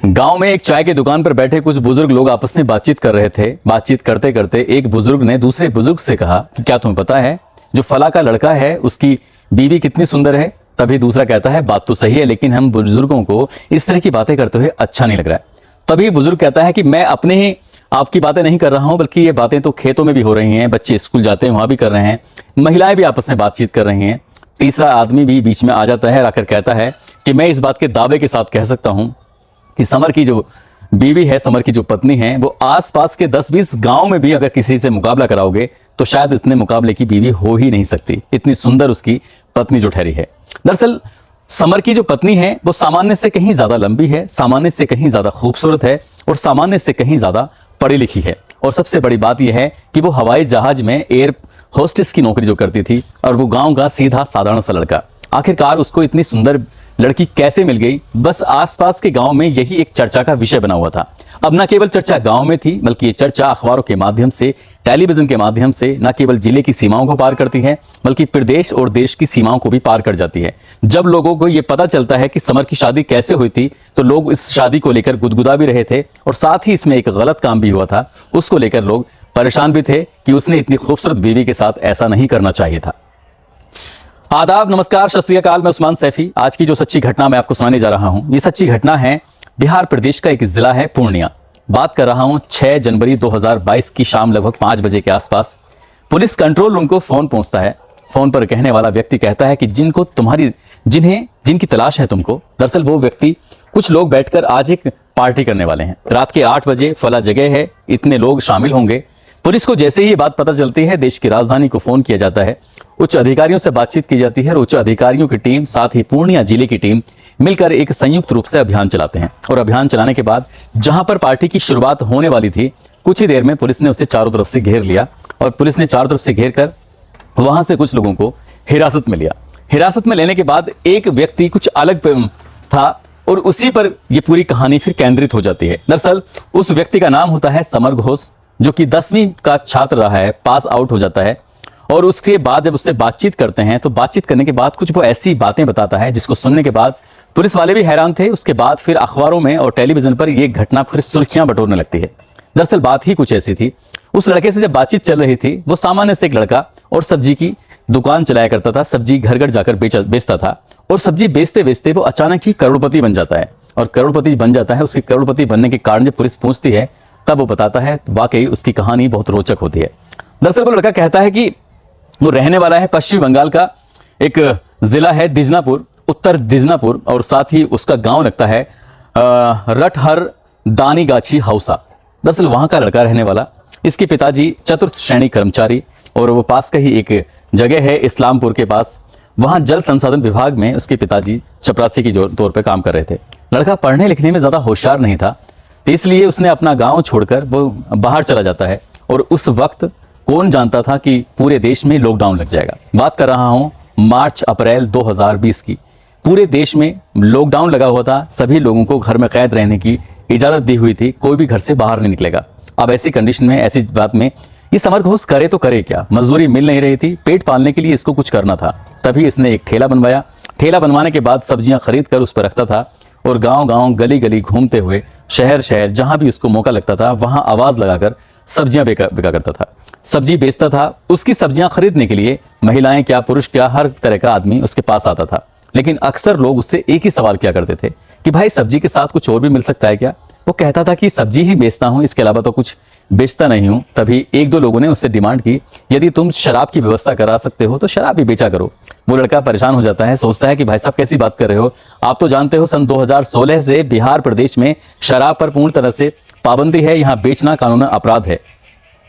गांव में एक चाय की दुकान पर बैठे कुछ बुजुर्ग लोग आपस में बातचीत कर रहे थे। बातचीत करते करते एक बुजुर्ग ने दूसरे बुजुर्ग से कहा कि क्या तुम्हें पता है जो फला का लड़का है उसकी बीवी कितनी सुंदर है। तभी दूसरा कहता है बात तो सही है, लेकिन हम बुजुर्गों को इस तरह की बातें करते हुए अच्छा नहीं लग रहा है। तभी बुजुर्ग कहता है कि मैं अपने ही आपकी बातें नहीं कर रहा हूं, बल्कि ये बातें तो खेतों में भी हो रही हैं, बच्चे स्कूल जाते हैं वहां भी कर रहे हैं, महिलाएं भी आपस में बातचीत कर रही हैं। तीसरा आदमी भी बीच में आ जाता है, आकर कहता है कि मैं इस बात के दावे के साथ कह सकता हूं कि समर की जो बीवी है, समर की जो पत्नी है, वो आसपास के 10-20 गांव में भी अगर किसी से मुकाबला कराओगे तो शायद इतने मुकाबले की बीवी हो ही नहीं सकती, इतनी सुंदर उसकी पत्नी जो ठहरी है। दरअसल समर की जो पत्नी है वो सामान्य से कहीं ज्यादा लंबी है, सामान्य से कहीं ज्यादा खूबसूरत है और सामान्य से कहीं ज्यादा पढ़ी लिखी है। और सबसे बड़ी बात यह है कि वो हवाई जहाज में एयर होस्टेस की नौकरी जो करती थी, और वो गांव का सीधा साधारण सा लड़का। आखिरकार उसको इतनी सुंदर लड़की कैसे मिल गई, बस आसपास के गांव में यही एक चर्चा का विषय बना हुआ था। अब न केवल चर्चा गांव में थी, बल्कि ये चर्चा अखबारों के माध्यम से, टेलीविजन के माध्यम से न केवल जिले की सीमाओं को पार करती है, बल्कि प्रदेश और देश की सीमाओं को भी पार कर जाती है। जब लोगों को यह पता चलता है कि समर की शादी कैसे हुई थी, तो लोग इस शादी को लेकर गुदगुदा भी रहे थे, और साथ ही इसमें एक गलत काम भी हुआ था, उसको लेकर लोग परेशान भी थे कि उसने इतनी खूबसूरत बीवी के साथ ऐसा नहीं करना चाहिए था। आदाब, नमस्कार, सत श्री अकाल। मैं उस्मान सैफी। आज की जो सच्ची घटना मैं आपको सुनाने जा रहा हूं, ये सच्ची घटना है बिहार प्रदेश का एक जिला है पूर्णिया। बात कर रहा हूं 6 जनवरी 2022 की शाम लगभग 5 बजे के आसपास। पुलिस कंट्रोल रूम को फोन पहुंचता है। फोन पर कहने वाला व्यक्ति कहता है कि जिनकी तलाश है तुमको, दरअसल वो व्यक्ति, कुछ लोग बैठकर आज एक पार्टी करने वाले हैं। रात के 8 बजे फला जगह है, इतने लोग शामिल होंगे। पुलिस को जैसे ही ये बात पता चलती है, देश की राजधानी को फोन किया जाता है, उच्च अधिकारियों से बातचीत की जाती है, और उच्च अधिकारियों की टीम साथ ही पूर्णिया जिले की टीम मिलकर एक संयुक्त रूप से अभियान चलाते हैं। और अभियान चलाने के बाद जहां पर पार्टी की शुरुआत होने वाली थी, कुछ ही देर में पुलिस ने उसे चारों तरफ से घेर लिया, और पुलिस ने चारों तरफ से घेर कर वहां से कुछ लोगों को हिरासत में लिया। हिरासत में लेने के बाद एक व्यक्ति कुछ अलग था, और उसी पर यह पूरी कहानी फिर केंद्रित हो जाती है। दरअसल उस व्यक्ति का नाम होता है समर घोष, जो कि 10वीं का छात्र रहा है, पास आउट हो जाता है। और उसके बाद जब उससे बातचीत करते हैं, तो बातचीत करने के बाद कुछ वो ऐसी बातें बताता है जिसको सुनने के बाद पुलिस वाले भी हैरान थे। उसके बाद फिर अखबारों में और टेलीविजन पर यह घटना फिर सुर्खियां बटोरने लगती है। दरअसल बात ही कुछ ऐसी थी। उस लड़के से जब बातचीत चल रही थी, वो सामान्य से एक लड़का और सब्जी की दुकान चलाया करता था, सब्जी घर घर जाकर बेचता था, और सब्जी बेचते बेचते वो अचानक ही करोड़पति बन जाता है। और करोड़पति बन जाता है, उसके करोड़पति बनने के कारण जब पुलिस पूछती है, तब वो बताता है, वाकई उसकी कहानी बहुत रोचक होती है। दरअसल वो लड़का कहता है कि वो रहने वाला है पश्चिम बंगाल का एक जिला है दिजनापुर, उत्तर दिजनापुर, और साथ ही उसका गांव लगता है रटहर दानीगाछी हौसा। दरअसल वहां का लड़का रहने वाला। इसके पिताजी चतुर्थ श्रेणी कर्मचारी, और वो पास का ही एक जगह है इस्लामपुर के पास, वहां जल संसाधन विभाग में उसके पिताजी चपरासी के तौर पर काम कर रहे थे। लड़का पढ़ने लिखने में ज्यादा होशियार नहीं था, इसलिए उसने अपना गांव छोड़कर वो बाहर चला जाता है। और उस वक्त कौन जानता था कि पूरे देश में लॉकडाउन लग जाएगा। बात कर रहा हूं मार्च अप्रैल 2020 की। पूरे देश में लॉकडाउन लगा हुआ था, सभी लोगों को घर में कैद रहने की इजाजत दी हुई थी, कोई भी घर से बाहर नहीं निकलेगा। अब ऐसी कंडीशन में, ऐसी बात में ये समर घोष करे तो करे क्या, मजदूरी मिल नहीं रही थी, पेट पालने के लिए इसको कुछ करना था। तभी इसने एक ठेला बनवाया। ठेला बनवाने के बाद सब्जियां खरीद कर उस पर रखता था, और गांव गांव गली गली घूमते हुए शहर शहर जहां भी उसको मौका लगता था, वहां आवाज लगाकर सब्जियां बिका करता था, सब्जी बेचता था। उसकी सब्जियां खरीदने के लिए महिलाएं क्या, पुरुष क्या, हर तरह का आदमी उसके पास आता था। लेकिन अक्सर लोग उससे एक ही सवाल किया करते थे कि भाई सब्जी के साथ कुछ और भी मिल सकता है क्या। वो कहता था कि सब्जी ही बेचता हूं, इसके अलावा तो कुछ बेचता नहीं हूं। तभी 1-2 लोगों ने उससे डिमांड की, यदि तुम शराब की व्यवस्था करा सकते हो तो शराब भी बेचा करो। वो लड़का परेशान हो जाता है, सोचता है कि भाई साहब कैसी बात कर रहे हो, आप तो जानते हो सन 2016 से बिहार प्रदेश में शराब पर पूर्ण तरह से पाबंदी है, यहाँ बेचना कानूनन अपराध है।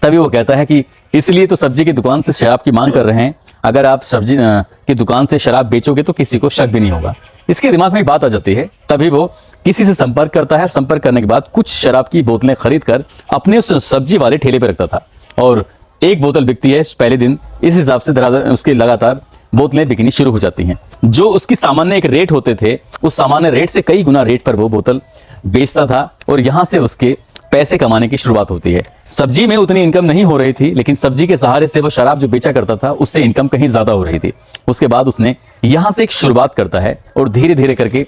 तभी वो कहता है कि इसलिए तो सब्जी की दुकान से शराब की मांग कर रहे हैं, अगर आप सब्जी की दुकान से शराब बेचोगे तो किसी को शक भी नहीं होगा। इसके दिमाग में बात आ जाती है। तभी वो किसी से संपर्क करता है। संपर्क करने के बाद कुछ शराब की बोतलें खरीद कर अपने उस सब्जी वाले ठेले पर रखता था, और एक बोतल बिकती है पहले दिन। इस हिसाब से उसकी लगातार बोतलें बिकनी शुरू हो जाती हैं। जो उसकी सामान्य एक रेट होते थे, उस सामान्य रेट से कई गुना रेट पर वो बोतल बेचता था, और यहां से उसके पैसे कमाने की शुरुआत होती है। सब्जी में उतनी इनकम नहीं हो रही थी, लेकिन सब्जी के सहारे से वो शराब जो बेचा करता था, उससे इनकम कहीं ज्यादा हो रही थी। उसके बाद उसने यहां से एक शुरुआत करता है, और धीरे धीरे करके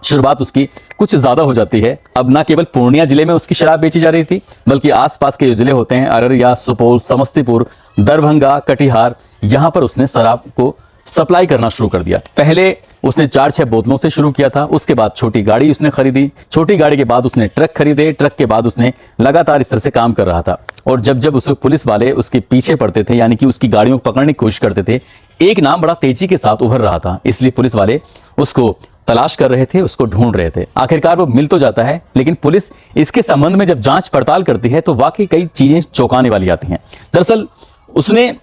शुरुआत उसकी कुछ ज्यादा हो जाती है। अब ना केवल पूर्णिया जिले में उसकी शराब बेची जा रही थी, बल्कि आसपास के जो जिले होते हैं, अररिया, सुपौल, समस्तीपुर, दरभंगा, कटिहार, यहां पर उसने शराब को सप्लाई करना शुरू कर दिया। पहले उसने 4-6 बोतलों से शुरू किया था, उसके बाद छोटी गाड़ी उसने खरीदी, छोटी गाड़ी के बाद उसने ट्रक खरीदे, ट्रक के बाद उसने लगातार इस तरह से काम कर रहा था। और जब जब उसे पुलिस वाले उसके पीछे पड़ते थे, यानी कि उसकी गाड़ियों को पकड़ने की कोशिश करते थे, एक नाम बड़ा तेजी के साथ उभर रहा था, इसलिए पुलिस वाले उसको तलाश कर रहे थे, उसको ढूंढ रहे थे। आखिरकार वो मिल तो जाता है, लेकिन पुलिस इसके संबंध में जब जांच पड़ताल करती है तो वाकई कई चीजें चौंकाने वाली आती हैं। दरअसल उसने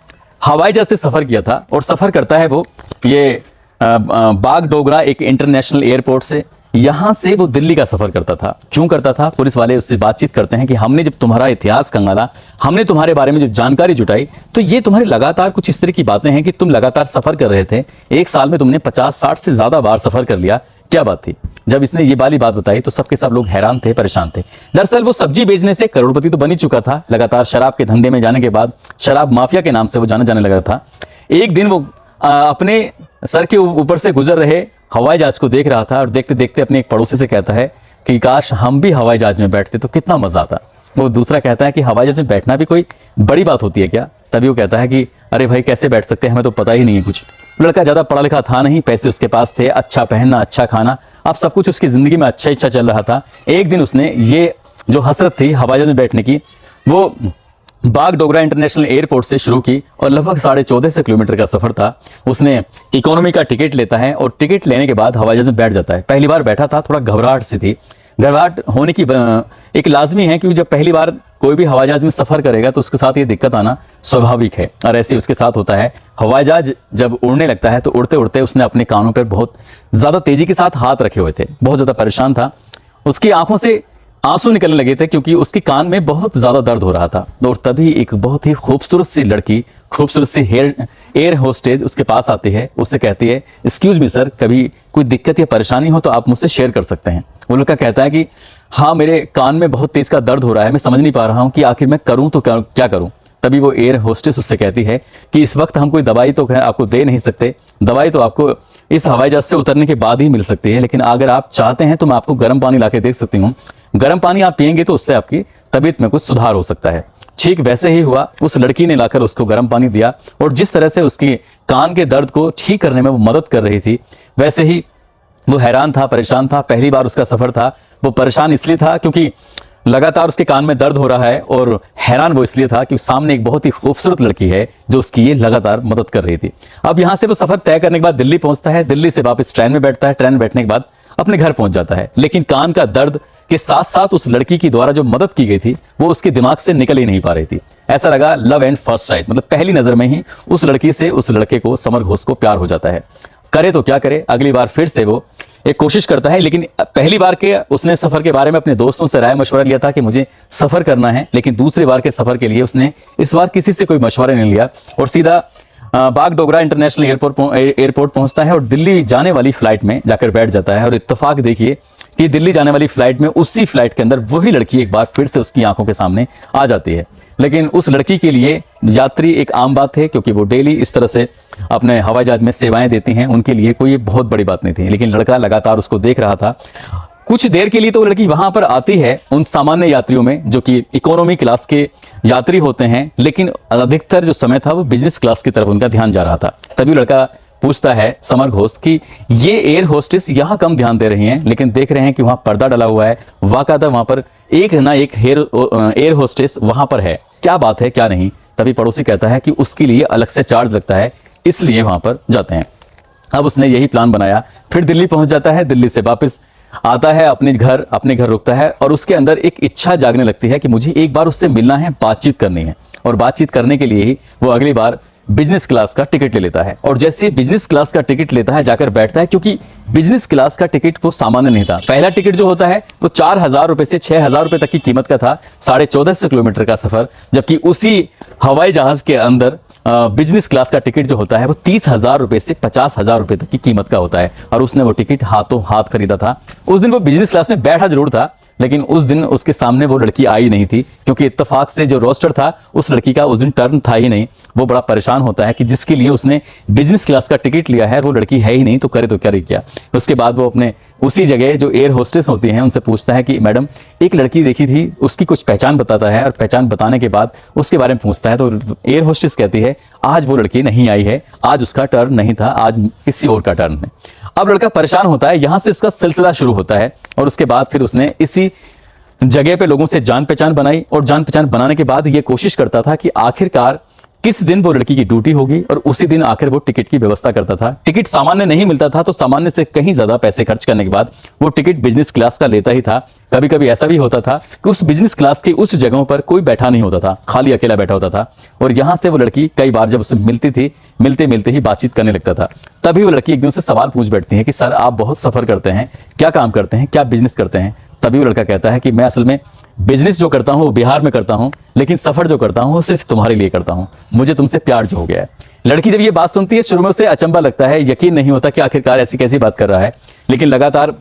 हवाई जहाज से सफर किया था, और सफर करता है वो ये बागडोगरा एक इंटरनेशनल एयरपोर्ट से। यहां से वो दिल्ली का सफर करता था। क्यों करता था? पुलिस वाले उससे बातचीत करते हैं कि हमने जब तुम्हारा इतिहास खंगाला, हमने तुम्हारे बारे में जब जानकारी जुटाई, तो ये तुम्हारे लगातार कुछ इस तरह की बातें हैं कि तुम लगातार सफर कर रहे थे, एक साल में तुमने 50-60 से ज्यादा बार सफर कर लिया, क्या बात थी? जब इसने ये वाली बात बताई तो सबके सब लोग हैरान थे, परेशान थे। दरअसल वो सब्जी बेचने से करोड़पति तो बन ही चुका था, लगातार शराब के धंधे में जाने के बाद शराब माफिया के नाम से वो जाना जाने लगा था। एक दिन वो अपने सर के ऊपर से गुजर रहे हवाई जहाज को देख रहा था, और देखते देखते अपने एक पड़ोसी से कहता है कि काश हम भी हवाई जहाज में बैठते तो कितना मजा आता। वो दूसरा कहता है कि हवाई जहाज में बैठना भी कोई बड़ी बात होती है क्या? तभी वो कहता है कि अरे भाई कैसे बैठ सकते हैं, हमें तो पता ही नहीं है कुछ। लड़का ज्यादा पढ़ा लिखा था नहीं, पैसे उसके पास थे, अच्छा पहनना, अच्छा खाना, अब सब कुछ उसकी जिंदगी में अच्छा चल रहा था। एक दिन उसने ये जो हसरत थी हवाई जहाज में बैठने की, वो बागडोगरा इंटरनेशनल एयरपोर्ट से शुरू की, और लगभग 14.5 किलोमीटर का सफर था। उसने इकोनॉमी का टिकट लेता है, और टिकट लेने के बाद हवाई जहाज में बैठ जाता है। पहली बार बैठा था, थोड़ा घबराहट सी थी। घबराहट होने की एक लाजमी है, क्योंकि जब पहली बार कोई भी हवाई जहाज में सफर करेगा तो उसके साथ ये दिक्कत आना स्वाभाविक है, और ऐसे उसके साथ होता है। हवाई जहाज जब उड़ने लगता है तो उड़ते उड़ते उसने अपने कानों पर बहुत ज्यादा तेजी के साथ हाथ रखे हुए थे, बहुत ज्यादा परेशान था। उसकी आंखों से आंसू निकलने लगे थे, क्योंकि उसके कान में बहुत ज्यादा दर्द हो रहा था। और तभी एक बहुत ही खूबसूरत सी लड़की, खूबसूरत सी एयर होस्टेज उसके पास आती है। उससे कहती है, एक्सक्यूज मी सर, कभी कोई दिक्कत या परेशानी हो तो आप मुझसे शेयर कर सकते हैं। वो लड़का कहता है कि हाँ, मेरे कान में बहुत तेज का दर्द हो रहा है, मैं समझ नहीं पा रहा हूँ कि आखिर मैं करूँ तो क्या करूँ। तभी वो एयर होस्टेस उससे कहती है कि इस वक्त हम कोई दवाई तो आपको दे नहीं सकते, दवाई तो आपको इस हवाई जहाज से उतरने के बाद ही मिल सकती है, लेकिन अगर आप चाहते हैं तो मैं आपको गर्म पानी ला के दे सकती हूँ। गर्म पानी आप पिएंगे तो उससे आपकी तबीयत में कुछ सुधार हो सकता है। ठीक वैसे ही हुआ, उस लड़की ने लाकर उसको गर्म पानी दिया, और जिस तरह से उसकी कान के दर्द को ठीक करने में वो मदद कर रही थी, वैसे ही वो हैरान था, परेशान था। पहली बार उसका सफर था। वो परेशान इसलिए था क्योंकि लगातार उसके कान में दर्द हो रहा है, और हैरान वो इसलिए था कि सामने एक बहुत ही खूबसूरत लड़की है जो उसकी ये लगातार मदद कर रही थी। अब यहां से वो सफर तय करने के बाद दिल्ली पहुंचता है, दिल्ली से वापस ट्रेन में बैठता है, ट्रेन में बैठने के बाद अपने घर पहुंच जाता है। लेकिन कान का दर्द के साथ साथ उस लड़की की द्वारा जो मदद की गई थी वो उसके दिमाग से निकल ही नहीं पा रही थी। ऐसा लगा लव एंड फर्स्ट साइट, मतलब पहली नजर में ही उस लड़की से उस लड़के को, समर घोष को, प्यार हो जाता है। करे तो क्या करे, अगली बार फिर से वो एक कोशिश करता है। लेकिन पहली बार के उसने सफर के बारे में अपने दोस्तों से राय मशवरा लिया था कि मुझे सफर करना है, लेकिन दूसरी बार के सफर के लिए उसने इस बार किसी से कोई मशवरा नहीं लिया, और सीधा बागडोगरा इंटरनेशनल एयरपोर्ट पहुंचता है, और दिल्ली जाने वाली फ्लाइट में जाकर बैठ जाता है। और इत्तेफाक देखिए कि दिल्ली जाने वाली फ्लाइट में, उसी फ्लाइट के अंदर वही लड़की एक बार फिर से उसकी आंखों के सामने आ जाती है। लेकिन उस लड़की के लिए यात्री एक आम बात है, क्योंकि वो डेली इस तरह से अपने हवाई जहाज में सेवाएं देती हैं, उनके लिए कोई बहुत बड़ी बात नहीं थी। लेकिन लड़का लगातार उसको देख रहा था। कुछ देर के लिए तो लड़की वहां पर आती है उन सामान्य यात्रियों में जो कि इकोनॉमी क्लास के यात्री होते हैं, लेकिन अधिकतर जो समय था वो बिजनेस क्लास की तरफ उनका ध्यान जा रहा था। तभी लड़का पूछता है समर घोष कि ये एयर होस्टेस यहाँ कम ध्यान दे रही हैं, लेकिन देख रहे हैं कि वहां पर्दा डला हुआ है, वाकादा वहां पर एक ना एक एयर होस्टेस वहां पर है, क्या बात है क्या नहीं। तभी पड़ोसी कहता है कि उसके लिए अलग से चार्ज लगता है, इसलिए वहां पर जाते हैं। अब उसने यही प्लान बनाया, फिर दिल्ली पहुंच जाता है, दिल्ली से वापस आता है अपने घर रुकता है, और उसके अंदर एक इच्छा जागने लगती है कि मुझे एक बार उससे मिलना है, बातचीत करनी है। और बातचीत करने के लिए ही वो अगली बार बिजनेस क्लास का टिकट ले लेता है, और जैसे बिजनेस क्लास का टिकट लेता है जाकर बैठता है, क्योंकि बिजनेस क्लास का टिकट वो सामान्य नहीं था। पहला टिकट जो होता है वो 4,000 रुपए से 6,000 रुपए तक की कीमत का था, 1450 किलोमीटर का सफर, जबकि उसी हवाई जहाज के अंदर बिजनेस क्लास का टिकट जो होता है वो 30,000 रुपए से 50,000 रुपए तक की कीमत का होता है। और उसने वो टिकट हाथों हाथ खरीदा था। उस दिन वो बिजनेस क्लास में बैठा जरूर था, लेकिन उस दिन उसके सामने वो लड़की आई नहीं थी, क्योंकि इत्तेफाक से जो रोस्टर था उस लड़की का उस दिन टर्न था ही नहीं। वो बड़ा परेशान होता है कि जिसके लिए उसने बिजनेस क्लास का टिकट लिया है वो लड़की है ही नहीं, तो करे तो क्या। उसके बाद वो अपने उसी जगह जो एयर होस्टेस होती हैं उनसे पूछता है कि मैडम एक लड़की देखी थी, उसकी कुछ पहचान बताता है, और पहचान बताने के बाद उसके बारे में पूछता है, तो एयर होस्टेस कहती है आज वो लड़की नहीं आई है, आज उसका टर्न नहीं था, आज किसी और का टर्न है। अब लड़का परेशान होता है, यहां से उसका सिलसिला शुरू होता है, और उसके बाद फिर उसने इसी जगह पे लोगों से जान पहचान बनाई, और जान पहचान बनाने के बाद ये कोशिश करता था कि आखिरकार किस दिन वो लड़की की ड्यूटी होगी, और उसी दिन आखिर वो टिकट की व्यवस्था करता था। टिकट सामान्य नहीं मिलता था, तो सामान्य से कहीं ज्यादा पैसे खर्च करने के बाद वो टिकट बिजनेस क्लास का लेता ही था। कभी कभी ऐसा भी होता था कि उस बिजनेस क्लास की उस जगहों पर कोई बैठा नहीं होता था, खाली अकेला बैठा होता था, और यहां से वो लड़की कई बार जब उससे मिलती थी, मिलते मिलते ही बातचीत करने लगता था। तभी वो लड़की एक दिन से सवाल पूछ बैठती है कि सर आप बहुत सफर करते हैं, क्या काम करते हैं, क्या बिजनेस करते हैं? तभी वो लड़का कहता है कि मैं असल में बिजनेस जो करता हूं वो बिहार में करता हूं, लेकिन सफर जो करता हूं वो सिर्फ तुम्हारे लिए करता हूं, मुझे तुमसे प्यार जो हो गया है। लड़की जब ये बात सुनती है, शुरू में उसे अचंभा लगता है, यकीन नहीं होता कि आखिरकार ऐसी कैसी बात कर रहा है, लेकिन लगातार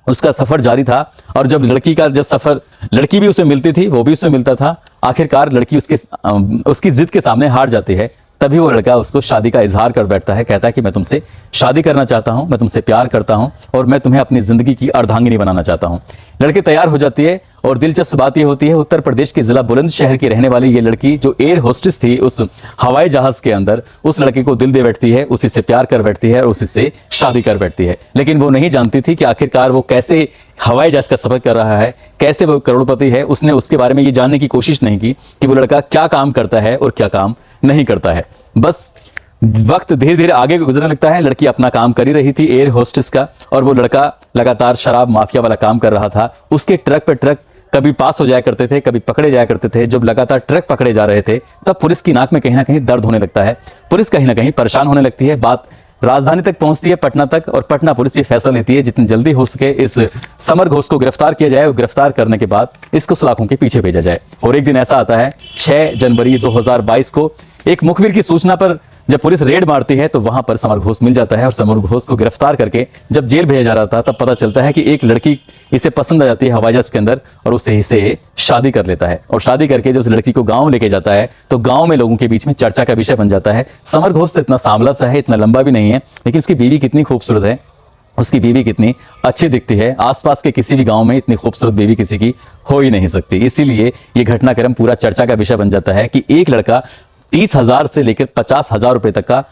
उसका सफर जारी था। और जब सफर, लड़की भी उसे मिलती थी, वो भी उसे मिलता था, आखिरकार लड़की उसकी जिद के सामने हार जाती है। तभी वो लड़का उसको शादी का इजहार कर बैठता है, कहता है कि मैं तुमसे शादी करना चाहता हूं, मैं तुमसे प्यार करता हूं, और मैं तुम्हें अपनी जिंदगी की अर्धांगिनी बनाना चाहता हूं। लड़की तैयार हो जाती है, और दिलचस्प बात यह होती है, उत्तर प्रदेश के जिला बुलंदशहर की रहने वाली ये लड़की जो एयर होस्टेस थी उस हवाई जहाज के अंदर, उस लड़के को दिल दे बैठती है, उसी से प्यार कर बैठती है, और उसी से शादी कर बैठती है। लेकिन वो नहीं जानती थी कि आखिरकार वो कैसे हवाई जहाज का सफर कर रहा है, कैसे वो करोड़पति है। उसने उसके बारे में ये जानने की कोशिश नहीं की कि वो लड़का क्या काम करता है और क्या काम नहीं करता है। बस वक्त धीरे धीरे आगे गुजरने लगता है। लड़की अपना काम कर ही रही थी एयर होस्टेस का, और वो लड़का लगातार शराब माफिया वाला काम कर रहा था। उसके ट्रक पे ट्रक कभी पास हो जाया करते थे, कभी पकड़े जाया करते थे। जब लगातार ट्रक पकड़े जा रहे थे, तब पुलिस की नाक में कहीं ना कहीं दर्द होने लगता है, पुलिस कहीं ना कहीं परेशान होने लगती है। बात राजधानी तक पहुंचती है, पटना तक, और पटना पुलिस ये फैसला लेती है जितनी जल्दी हो सके इस समर घोष को गिरफ्तार किया जाए, और गिरफ्तार करने के बाद इसको सलाखों के पीछे भेजा जाए। और एक दिन ऐसा आता है 6 जनवरी 2022 को, एक मुखबिर की सूचना पर जब पुलिस रेड मारती है, तो वहां पर समर घोष मिल जाता है, और समर घोष को गिरफ्तार करके जब जेल भेजा जा रहा था, तब पता चलता है कि एक लड़की इसे पसंद आ जाती है हवाई जहाज के अंदर, और उससे इसे शादी कर लेता है। और शादी करके जब उस लड़की को गांव लेके जाता है, तो गांव में लोगों के बीच में चर्चा का विषय बन जाता है। समर घोष तो इतना सांवला सा है, इतना लंबा भी नहीं है, लेकिन उसकी बीवी कितनी खूबसूरत है, उसकी बीवी कितनी अच्छी दिखती है। आसपास के किसी भी गांव में इतनी खूबसूरत बीवी किसी की हो ही नहीं सकती। इसीलिए ये घटनाक्रम पूरा चर्चा का विषय बन जाता है कि एक लड़का 30,000 से लेकर 50,000 रुपए तक का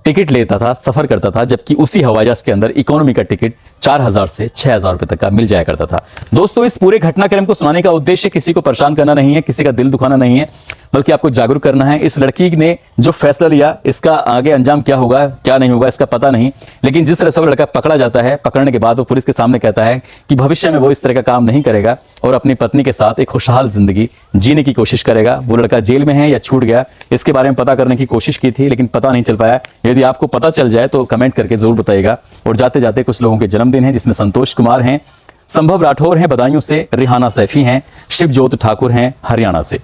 टिकट लेता था, सफर करता था, जबकि उसी हवाई जहाज के अंदर इकोनॉमी का टिकट 4,000 से 6,000 रुपए तक का मिल जाया करता था। दोस्तों, इस पूरे घटनाक्रम को सुनाने का उद्देश्य किसी को परेशान करना नहीं है, किसी का दिल दुखाना नहीं है, बल्कि आपको जागरूक करना है। इस लड़की ने जो फैसला लिया, इसका आगे अंजाम क्या होगा क्या नहीं होगा इसका पता नहीं, लेकिन जिस तरह से वो लड़का पकड़ा जाता है, पकड़ने के बाद वो पुलिस के सामने कहता है कि भविष्य में वो इस तरह का काम नहीं करेगा और अपनी पत्नी के साथ एक खुशहाल जिंदगी जीने की कोशिश करेगा। वो लड़का जेल में है या छूट गया, इसके बारे में पता करने की कोशिश की थी, लेकिन पता नहीं चल पाया। यदि आपको पता चल जाए तो कमेंट करके जरूर बताइएगा। और जाते जाते कुछ लोगों के जन्मदिन है, जिसमें संतोष कुमार हैं, संभव राठौर हैं बदायूं से, रिहाना सैफी हैं, शिवजोत ठाकुर हैं हरियाणा से।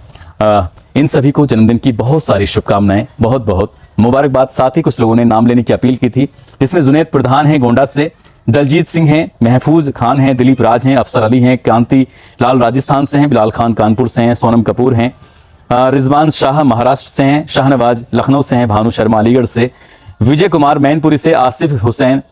इन सभी को जन्मदिन की बहुत सारी शुभकामनाएं, बहुत बहुत मुबारकबाद। साथ ही कुछ लोगों ने नाम लेने की अपील की थी, जिसमें जुनैद प्रधान हैं गोंडा से, दलजीत सिंह हैं, महफूज खान हैं, दिलीप राज हैं, अफसर अली हैं, कांति लाल राजस्थान से हैं, बिलाल खान कानपुर से हैं, सोनम कपूर हैं, रिजवान शाह महाराष्ट्र से हैं, शाहनवाज लखनऊ से हैं, भानु शर्मा अलीगढ़ से, विजय कुमार मैनपुरी से, आसिफ हुसैन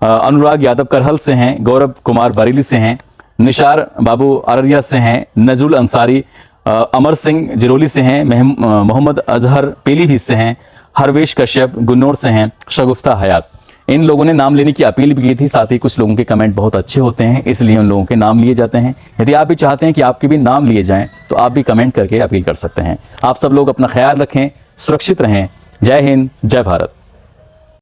अनुराग यादव करहल से हैं, गौरव कुमार बरेली से हैं, निशार बाबू अररिया से हैं, नजुल अंसारी अमर सिंह जिरोली से हैं, मोहम्मद अजहर पीलीभीत से हैं, हरवेश कश्यप गुन्नौर से हैं, शगुफ्ता हयात। इन लोगों ने नाम लेने की अपील भी की थी। साथ ही कुछ लोगों के कमेंट बहुत अच्छे होते हैं, इसलिए उन लोगों के नाम लिए जाते हैं। यदि आप भी चाहते हैं कि आपके भी नाम लिए जाएं, तो आप भी कमेंट करके अपील कर सकते हैं। आप सब लोग अपना ख्याल रखें, सुरक्षित रहें। जय हिंद, जय भारत।